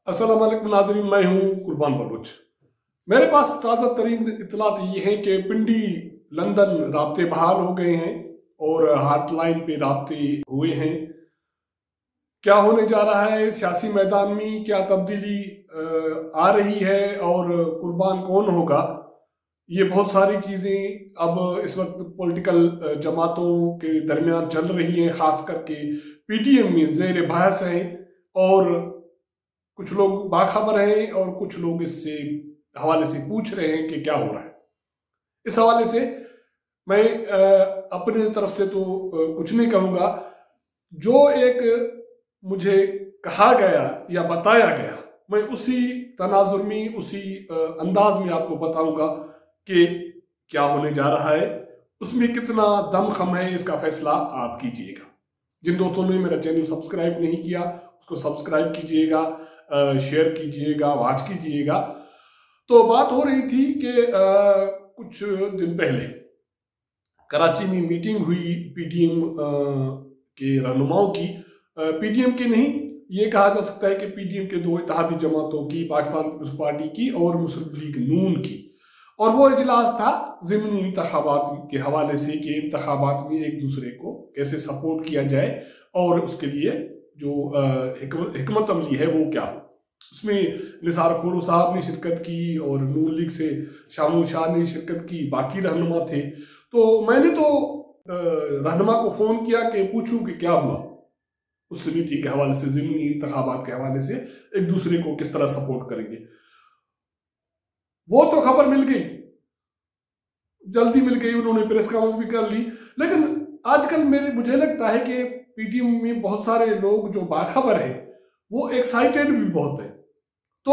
अस्सलाम वालेकुम नाज़रीन, मैं हूं कुर्बान बलूच। मेरे पास ताज़ा तरीन इतलात ये है कि पिंडी लंदन राब्ते बहाल हो गए हैं और हॉटलाइन पे राब्ते हुए हैं। क्या होने जा रहा है सियासी मैदान में, क्या तब्दीली आ रही है और कुर्बान कौन होगा, ये बहुत सारी चीज़ें अब इस वक्त पॉलिटिकल जमातों के दरमियान चल रही हैं। ख़ास करके पीटीएम में ज़ेर बहस है और कुछ लोग बाखबर हैं और कुछ लोग इससे हवाले से पूछ रहे हैं कि क्या हो रहा है। इस हवाले से मैं अपने तरफ से तो कुछ नहीं कहूँगा। जो एक मुझे कहा गया या बताया गया, मैं उसी तनाजुर में, उसी अंदाज में आपको बताऊंगा कि क्या होने जा रहा है। उसमें कितना दमखम है, इसका फैसला आप कीजिएगा। जिन दोस्तों ने मेरा चैनल सब्सक्राइब नहीं किया उसको सब्सक्राइब कीजिएगा, शेयर कीजिएगा, वॉच कीजिएगा। तो बात हो रही थी कि कुछ दिन पहले कराची में मीटिंग हुई पीटीएम के रहनुमाओं की। पीटीएम की नहीं, ये कहा जा सकता है कि पीटीएम के दो इत्तेहादी जमातों की, पाकिस्तान पीपल्स पार्टी की और मुस्लिम लीग नून की। और वो इजलास था ज़िमनी इंतखाबात के हवाले से कि इंतखाबात में एक दूसरे को कैसे सपोर्ट किया जाए और उसके लिए जो हिकमत अमली है वो क्या हो। उसमें निसार खोरू साहब ने शिरकत की और नून लीग से शामुल शाह ने शिरकत की, बाकी रहनुमा थे। तो मैंने तो रहनुमा को फ़ोन किया कि पूछूं कि क्या हुआ उस मीटिंग के हवाले से, ज़िमनी इंतखाबात के हवाले से एक दूसरे को किस तरह सपोर्ट करेंगे। वो तो खबर मिल गई, जल्दी मिल गई, उन्होंने प्रेस कॉन्फ्रेंस भी कर ली। लेकिन आजकल मुझे लगता है कि पीटीएम में बहुत सारे लोग जो बाखबर है वो एक्साइटेड भी बहुत है। तो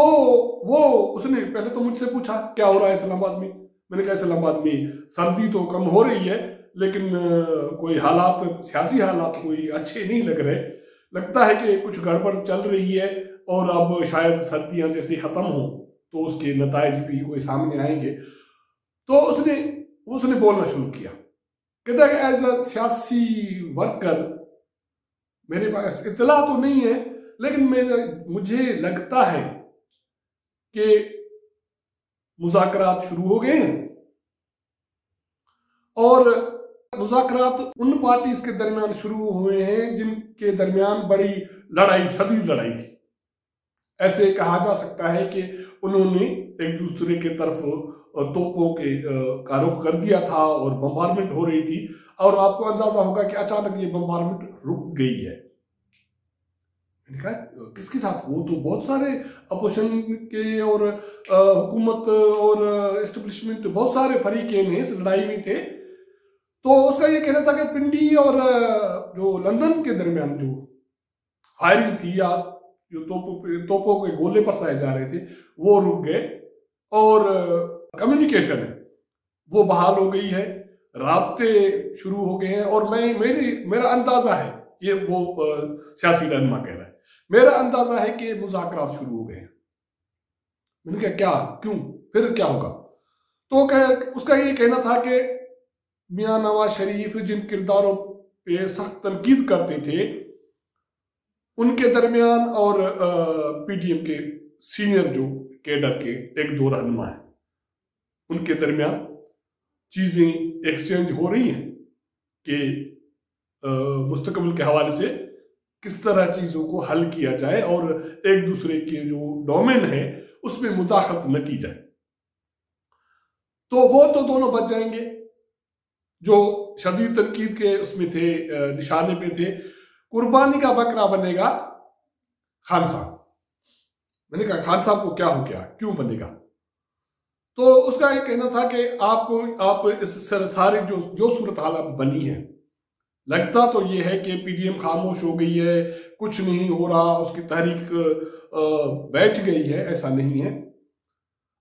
वो उसने पहले तो मुझसे पूछा क्या हो रहा है इस्लामाबाद में। मैंने कहा इस्लामाबाद में सर्दी तो कम हो रही है लेकिन कोई हालात, सियासी हालात कोई अच्छे नहीं लग रहे। लगता है कि कुछ गड़बड़ चल रही है और अब शायद सर्दियां जैसे खत्म हो तो उसके नताइज भी कोई सामने आएंगे। तो उसने बोलना शुरू किया, कहता है एज अ सियासी वर्कर मेरे पास इतला तो नहीं है लेकिन मुझे लगता है कि मुज़ाकरात शुरू हो गए हैं और मुज़ाकरात उन पार्टीज के दरमियान शुरू हुए हैं जिनके दरमियान बड़ी लड़ाई, शदीद लड़ाई थी। ऐसे कहा जा सकता है कि उन्होंने एक दूसरे के तरफ तोपों के का रुख कर दिया था और बम्बारमेंट हो रही थी और आपको अंदाजा होगा कि अचानक ये बम्बारमेंट रुक गई है। मैंने कहा किसके साथ? वो तो बहुत सारे अपोजिशन के और हुकूमत और एस्टेब्लिशमेंट, बहुत सारे फरीकें इस लड़ाई में थे। तो उसका ये कहना था कि पिंडी और जो लंदन के दरमियान जो फायरिंग थी या जो तोपों के गोले बरसाए जा रहे थे वो रुक गए और कम्युनिकेशन है वो बहाल हो गई है, राब्ते शुरू हो गए हैं। और मेरा अंदाजा है, ये वो सियासी रहनुमा कह रहा है, मेरा अंदाजा है कि मुज़ाकरात शुरू हो गए हैं। मैंने कहा क्या, क्यों, फिर क्या होगा? तो उसका ये कहना था कि मियां नवाज शरीफ जिन किरदारों पे सख्त तनकीद करते थे उनके दरमियान और पीटीएम के सीनियर जो कैडर के एक दो रहनुमा हैं उनके दरमियान चीजें एक्सचेंज हो रही हैं कि मुस्तकबिल के हवाले से किस तरह चीजों को हल किया जाए और एक दूसरे के जो डोमेन है उसमें मुदाखलत न की जाए। तो वो तो दोनों बच जाएंगे जो शदीद तनकीद के उसमें थे, निशाने पे थे। कुर्बानी का बकरा बनेगा खान साहब। मैंने कहा खान साहब को क्या हो गया, क्यों बनेगा? तो उसका एक कहना था कि आप इस सारी जो सूरत हाल बनी है, लगता तो ये है कि पीटीएम खामोश हो गई है, कुछ नहीं हो रहा, उसकी तहरीक बैठ गई है। ऐसा नहीं है,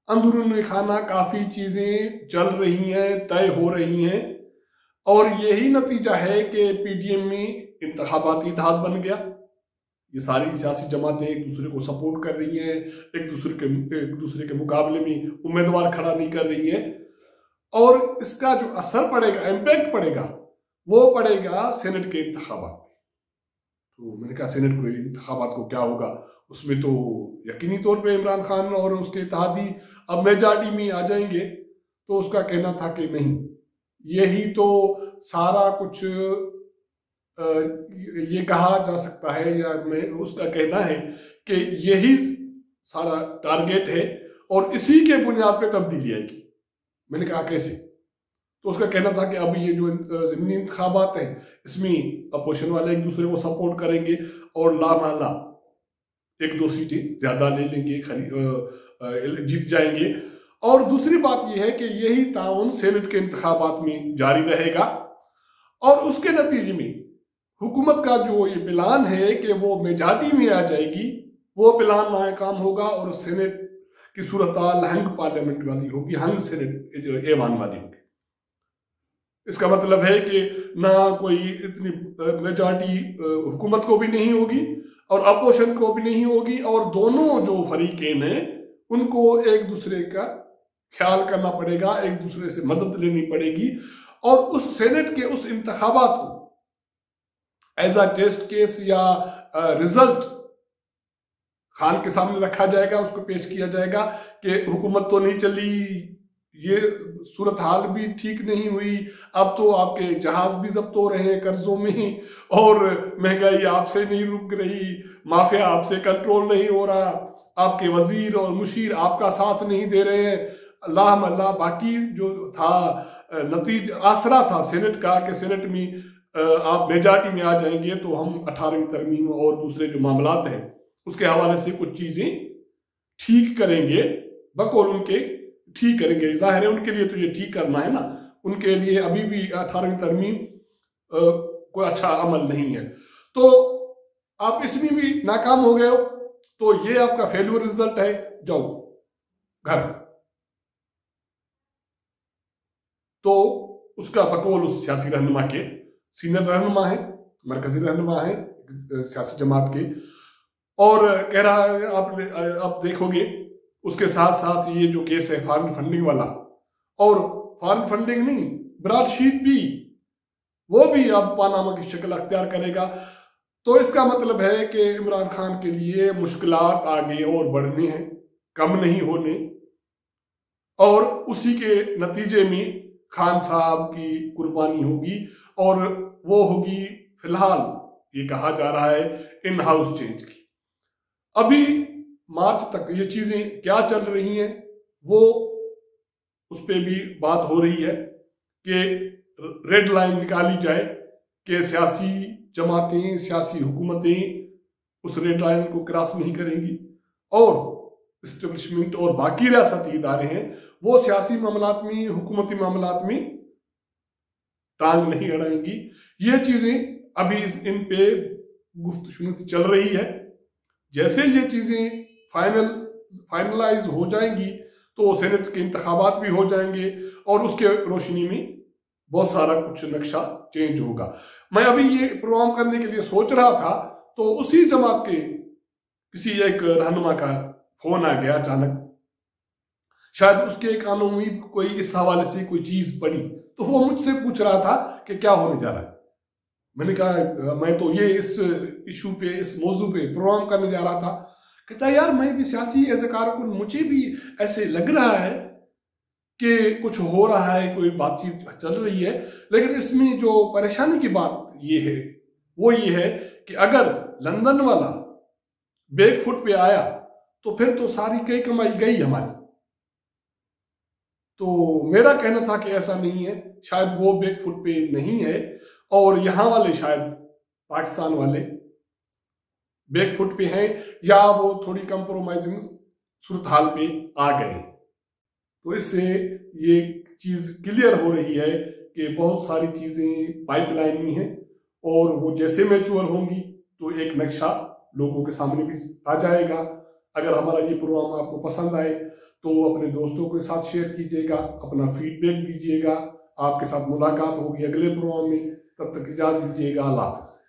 अंदरूनी खाना काफी चीजें चल रही हैं, तय हो रही हैं और यही नतीजा है कि पीटीएम में इंतखाबाती इत्तेहाद बन गया। ये सारी सियासी जमातें एक दूसरे को सपोर्ट कर रही हैं, एक दूसरे के मुकाबले में उम्मीदवार खड़ा नहीं कर रही हैं और इसका जो असर पड़ेगा, इम्पैक्ट पड़ेगा, वो पड़ेगा सेनेट के इंतखाबात में। तो मैंने कहा सेनेट को इंतखाबात को क्या होगा? उसमें तो यकीनी तौर पे इमरान खान और उसके इत्तेहादी अब मेजॉरिटी में आ जाएंगे। तो उसका कहना था कि नहीं, यही तो सारा कुछ ये कहा जा सकता है, या मैं उसका कहना है कि यही सारा टारगेट है और इसी के बुनियाद पे तब्दीली आएगी। मैंने कहा कैसे? तो उसका कहना था कि अब ये जो ज़िमनी इंतखाबात हैं इसमें अपोजिशन वाले एक दूसरे को सपोर्ट करेंगे और लामाला 1-2 सीटें ज्यादा ले लेंगे, जीत जाएंगे। और दूसरी बात यह है कि यही ताउन सेनेट के इंतखाबात में जारी रहेगा और उसके नतीजे में हुकूमत का जो ये प्लान है कि वो मेजॉरिटी में आ जाएगी, वो प्लान नाकाम होगा और सेनेट की सूरत हंग पार्लियामेंट वाली होगी, हंग सेनेट ऐवान वाली होगी। इसका मतलब है कि ना कोई इतनी मेजॉरिटी हुकूमत को भी नहीं होगी और अपोजिशन को भी नहीं होगी, और दोनों जो फरीकें हैं उनको एक दूसरे का ख्याल करना पड़ेगा, एक दूसरे से मदद लेनी पड़ेगी और उस सेनेट के उस इंतखाबात को एज अ टेस्ट केस या रिजल्ट खान के सामने रखा जाएगा, उसको पेश किया जाएगा कि हुकूमत तो नहीं चली, ये सूरत हाल भी ठीक नहीं हुई, अब तो आपके जहाज भी जब्त हो रहे हैं कर्जों में और महंगाई आपसे नहीं रुक रही, माफिया आपसे कंट्रोल नहीं हो रहा, आपके वजीर और मुशीर आपका साथ नहीं दे रहे हैं, अल्लाह मल्लाह। बाकी जो था नतीजा आसरा था सेनेट का कि सेनेट में आप मेजॉरिटी में आ जाएंगे तो हम 18वीं तरमीम और दूसरे जो मामलात हैं उसके हवाले से कुछ चीजें ठीक करेंगे, बकौल उनके ठीक करेंगे। जाहिर है उनके लिए तो ये ठीक करना है ना, उनके लिए अभी भी 18वीं तरमीम कोई अच्छा अमल नहीं है। तो आप इसमें भी नाकाम हो गए हो तो ये आपका फेल्यूर रिजल्ट है, जाओ घर। तो उसका बकौल उस सियासी रहनुमा के, सीनियर रहनुमा है, मरकजी रहनुमा है सियासी जमात के, और कह रहा है आप देखोगे उसके साथ साथ ये जो केस है फॉरेन फंडिंग वाला, और फॉरेन फंडिंग नहीं ब्रॉडशीट भी, वो भी अब पानामा की शक्ल अख्तियार करेगा। तो इसका मतलब है कि इमरान खान के लिए मुश्किलात आगे और बढ़नी है, कम नहीं होने, और उसी के नतीजे में खान साहब की कुर्बानी होगी और वो होगी फिलहाल ये कहा जा रहा है इन हाउस चेंज की। अभी मार्च तक ये चीजें क्या चल रही हैं वो उस पर भी बात हो रही है कि रेड लाइन निकाली जाए कि सियासी जमातें, सियासी हुकूमतें उस रेड लाइन को क्रॉस नहीं करेंगी और इस्टेब्लिशमेंट और बाकी रियासती इदारे हैं वो सियासी मामलात में, हुकूमती मामलात में टांग नहीं अड़ाएंगी। ये चीजें अभी इन पे गुफ्तगू चल रही है। जैसे ये चीजें फाइनलाइज हो जाएंगी तो सेनेट के इंतखाबात भी हो जाएंगे और उसके रोशनी में बहुत सारा कुछ नक्शा चेंज होगा। मैं अभी ये प्रोग्राम करने के लिए सोच रहा था तो उसी जमात के किसी एक रहनुमा का फोन आ गया अचानक, शायद उसके कानों में कोई इस हवाले से कोई चीज पड़ी, तो वो मुझसे पूछ रहा था कि क्या होने जा रहा है। मैंने कहा मैं तो ये इस इशू पे, इस मौजू पे प्रोग्राम करने जा रहा था। कहता यार मैं भी सियासी एज ए कारकुन, मुझे भी ऐसे लग रहा है कि कुछ हो रहा है, कोई बातचीत चल रही है, लेकिन इसमें जो परेशानी की बात ये है वो ये है कि अगर लंदन वाला बैक फुट पे आया तो फिर तो सारी कई कमाई गई हमारी। तो मेरा कहना था कि ऐसा नहीं है, शायद वो बैक फुट पे नहीं है और यहाँ वाले शायद पाकिस्तान वाले बैक फुट पे हैं या वो थोड़ी कंप्रोमाइजिंग सूरत हाल पे आ गए। तो इससे ये चीज क्लियर हो रही है कि बहुत सारी चीजें पाइपलाइन में हैं और वो जैसे मैच्योर होंगी तो एक नक्शा लोगों के सामने भी आ जाएगा। अगर हमारा ये प्रोग्राम आपको पसंद आए तो अपने दोस्तों के साथ शेयर कीजिएगा, अपना फीडबैक दीजिएगा। आपके साथ मुलाकात होगी अगले प्रोग्राम में, तब तक इजाजत दीजिएगा। अल्लाह हाफ़िज़।